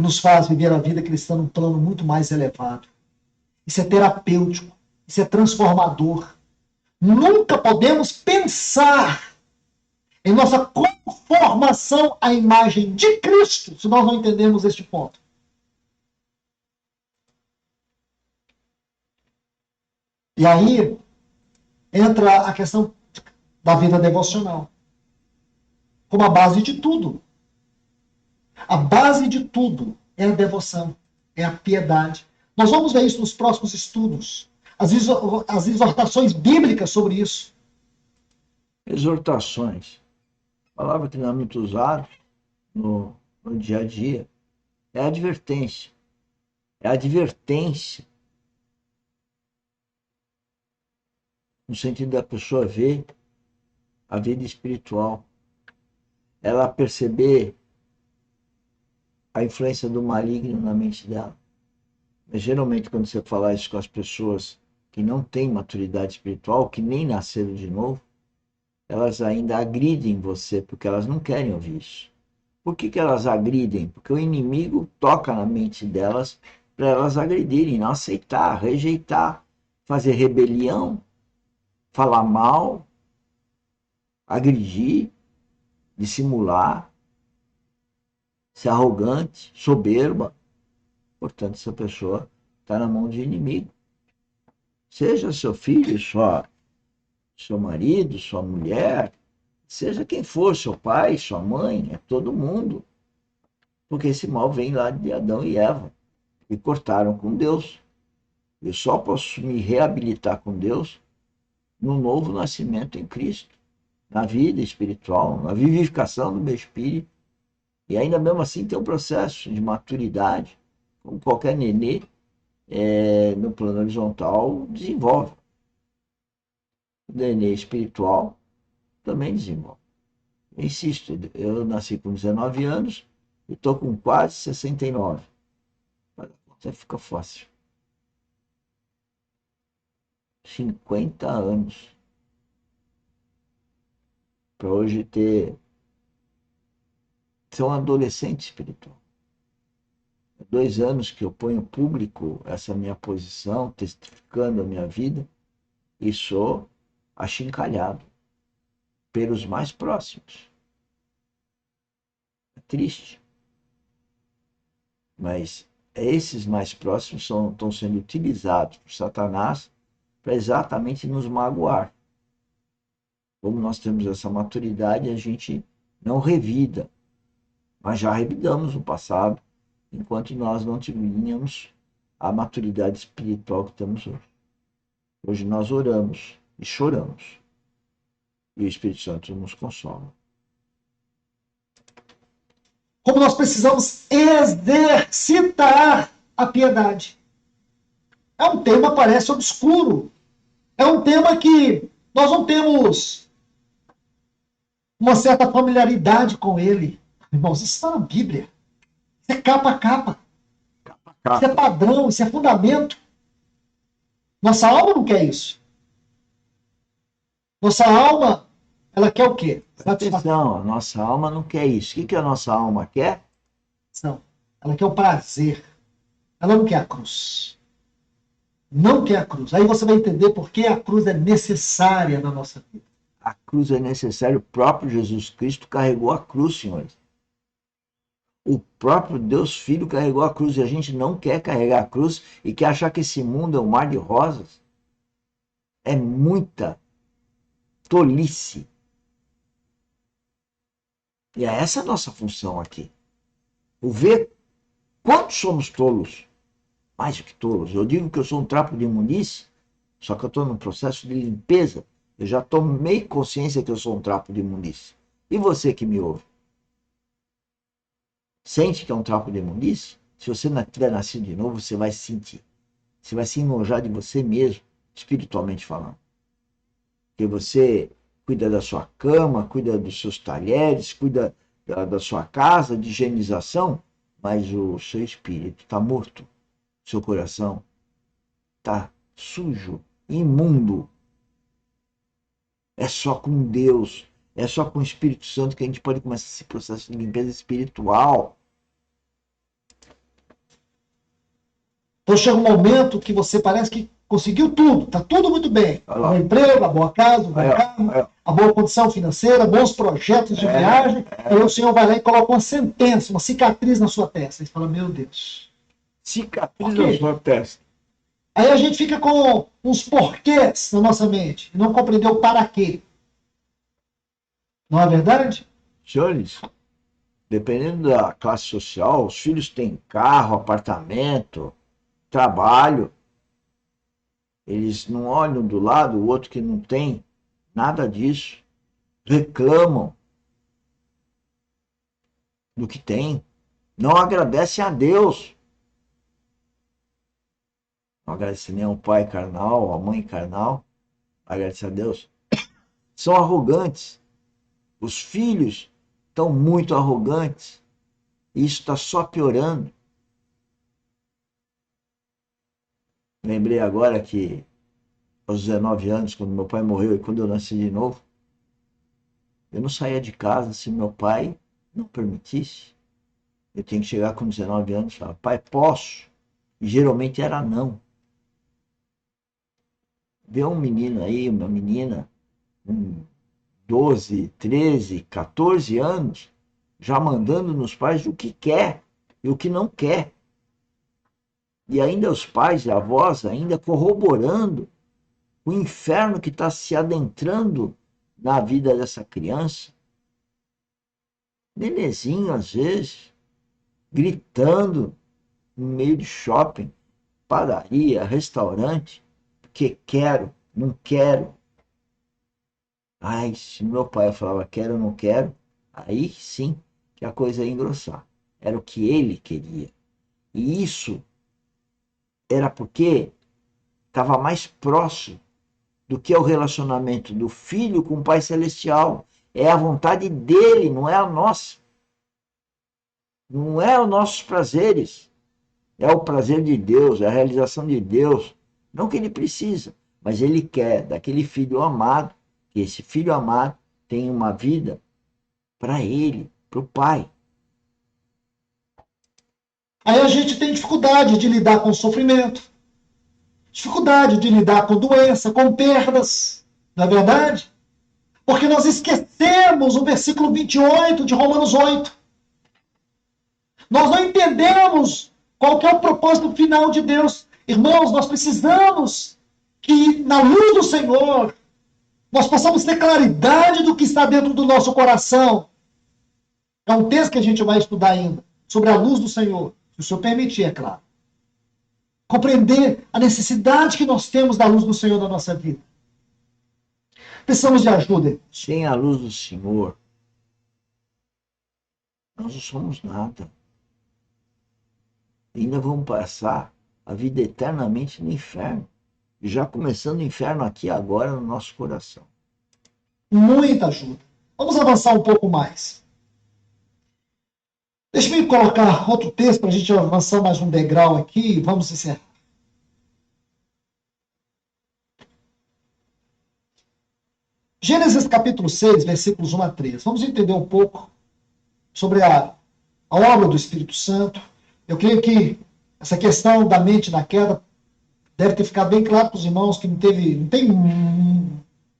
nos faz viver a vida cristã num plano muito mais elevado. Isso é terapêutico, isso é transformador. Nunca podemos pensar em nossa conformação à imagem de Cristo se nós não entendemos este ponto. E aí entra a questão da vida devocional, como a base de tudo. A base de tudo é a devoção, é a piedade. Nós vamos ver isso nos próximos estudos, as exortações bíblicas sobre isso. Exortações. A palavra que não é muito usada no dia a dia é advertência. É advertência no sentido da pessoa ver a vida espiritual, ela perceber a influência do maligno na mente dela. Mas geralmente quando você fala isso com as pessoas que não têm maturidade espiritual, que nem nasceram de novo, elas ainda agridem você porque elas não querem ouvir isso. Por que elas agridem? Porque o inimigo toca na mente delas para elas agredirem, não aceitar, rejeitar, fazer rebelião, falar mal, agredir, dissimular, ser arrogante, soberba. Portanto, essa pessoa está na mão de inimigo. Seja seu filho, seu marido, sua mulher, seja quem for, seu pai, sua mãe, é todo mundo. Porque esse mal vem lá de Adão e Eva, que cortaram com Deus. Eu só posso me reabilitar com Deus no novo nascimento em Cristo, na vida espiritual, na vivificação do meu espírito. E ainda mesmo assim tem um processo de maturidade, como qualquer nenê no plano horizontal desenvolve. O nenê espiritual também desenvolve. Eu insisto, eu nasci com 19 anos e estou com quase 69. Você fica fácil. 50 anos para hoje ser um adolescente espiritual. Há 2 anos que eu ponho público essa minha posição, testificando a minha vida, e sou achincalhado pelos mais próximos. É triste, mas esses mais próximos estão sendo utilizados por Satanás para exatamente nos magoar. Como nós temos essa maturidade, a gente não revida, mas já revidamos no passado, enquanto nós não tínhamos a maturidade espiritual que temos hoje. Hoje nós oramos e choramos, e o Espírito Santo nos consola. Como nós precisamos exercitar a piedade. É um tema, parece obscuro. É um tema que nós não temos uma certa familiaridade com ele. Irmãos, isso está na Bíblia. Isso é capa a capa. Isso é Capa. padrão, isso é fundamento. Nossa alma não quer isso. Nossa alma, ela quer o quê? Satisfação. Atenção, a nossa alma não quer isso. O que a nossa alma quer? Ela quer o prazer. Ela não quer a cruz. Não quer a cruz. Aí você vai entender por que a cruz é necessária na nossa vida. A cruz é necessária. O próprio Jesus Cristo carregou a cruz, senhores. O próprio Deus Filho carregou a cruz e a gente não quer carregar a cruz e quer achar que esse mundo é um mar de rosas. É muita tolice. E é essa a nossa função aqui. O ver quantos somos tolos. Mais do que tolos. Eu digo que eu sou um trapo de imundice, só que eu estou num processo de limpeza. Eu já tomei consciência que eu sou um trapo de imundice. E você que me ouve? Sente que é um trapo de imundice? Se você não tiver nascido de novo, você vai sentir. Você vai se enojar de você mesmo, espiritualmente falando. Porque você cuida da sua cama, cuida dos seus talheres, cuida da sua casa, de higienização, mas o seu espírito está morto. Seu coração está sujo, imundo. É só com Deus, é só com o Espírito Santo que a gente pode começar esse processo de limpeza espiritual. Então chega um momento que você parece que conseguiu tudo, está tudo muito bem. O emprego, a boa casa, o bom carro, a boa condição financeira, bons projetos de viagem, e aí o Senhor vai lá e coloca uma sentença, uma cicatriz na sua testa. E você fala, meu Deus. Cicatriz na sua testa. Aí a gente fica com uns porquês na nossa mente, e não compreendeu o para quê. Não é verdade? Senhores, dependendo da classe social, os filhos têm carro, apartamento, trabalho. Eles não olham do lado, o outro que não tem nada disso. Reclamam do que tem. Não agradecem a Deus. Não agradecem nem ao pai carnal, à mãe carnal. Agradecem a Deus. São arrogantes. Os filhos estão muito arrogantes. E isso está só piorando. Lembrei agora que aos 19 anos, quando meu pai morreu e quando eu nasci de novo, eu não saía de casa se meu pai não permitisse. Eu tinha que chegar com 19 anos e falar, pai, posso? E geralmente era não. Vê um menino aí, uma menina, com 12, 13, 14 anos, já mandando nos pais o que quer e o que não quer. E ainda os pais e avós ainda corroborando o inferno que está se adentrando na vida dessa criança. Nenezinho, às vezes, gritando no meio de shopping, padaria, restaurante, porque quero, não quero. Ai, se meu pai falava quero, não quero, aí sim que a coisa ia engrossar. Era o que ele queria. E isso era porque estava mais próximo do que é o relacionamento do filho com o Pai Celestial. É a vontade dele, não é a nossa. Não é os nossos prazeres. É o prazer de Deus, é a realização de Deus. Não que ele precisa, mas ele quer daquele filho amado, que esse filho amado tenha uma vida para ele, para o Pai. Aí a gente tem dificuldade de lidar com o sofrimento, dificuldade de lidar com doença, com perdas, não é verdade? Porque nós esquecemos o versículo 28 de Romanos 8. Nós não entendemos qual que é o propósito final de Deus. Irmãos, nós precisamos que na luz do Senhor nós possamos ter claridade do que está dentro do nosso coração. É um texto que a gente vai estudar ainda, sobre a luz do Senhor, se o Senhor permitir, é claro. Compreender a necessidade que nós temos da luz do Senhor na nossa vida. Precisamos de ajuda. Sem a luz do Senhor, nós não somos nada. E ainda vamos passar a vida eternamente no inferno. Já começando o inferno aqui agora no nosso coração. Muita ajuda. Vamos avançar um pouco mais. Deixa eu colocar outro texto para a gente avançar mais um degrau aqui e vamos encerrar. Gênesis capítulo 6, versículos 1 a 3. Vamos entender um pouco sobre a obra do Espírito Santo. Eu creio que essa questão da mente na queda deve ter ficado bem claro para os irmãos que não tem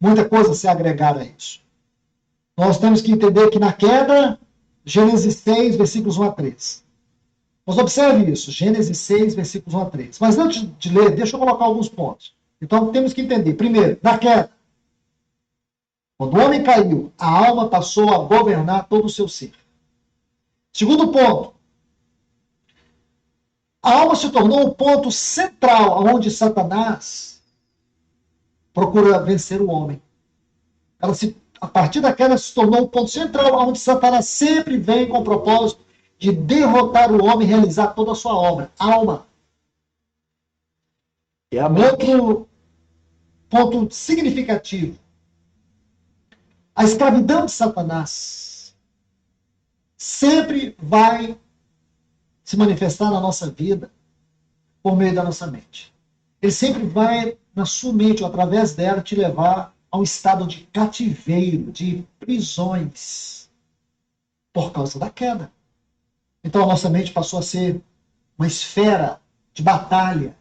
muita coisa a se agregar a isso. Nós temos que entender que na queda, Gênesis 6, versículos 1 a 3. Mas observe isso, Gênesis 6, versículos 1 a 3. Mas antes de ler, deixa eu colocar alguns pontos. Então temos que entender. Primeiro, na queda, quando o homem caiu, a alma passou a governar todo o seu ser. Segundo ponto, a alma se tornou o ponto central onde Satanás procura vencer o homem. A partir da queda se tornou o ponto central onde Satanás sempre vem com o propósito de derrotar o homem e realizar toda a sua obra. Alma. Outro ponto significativo. A escravidão de Satanás sempre vai se manifestar na nossa vida por meio da nossa mente. Ele sempre vai, na sua mente, ou através dela, te levar a um estado de cativeiro, de prisões, por causa da queda. Então a nossa mente passou a ser uma esfera de batalha.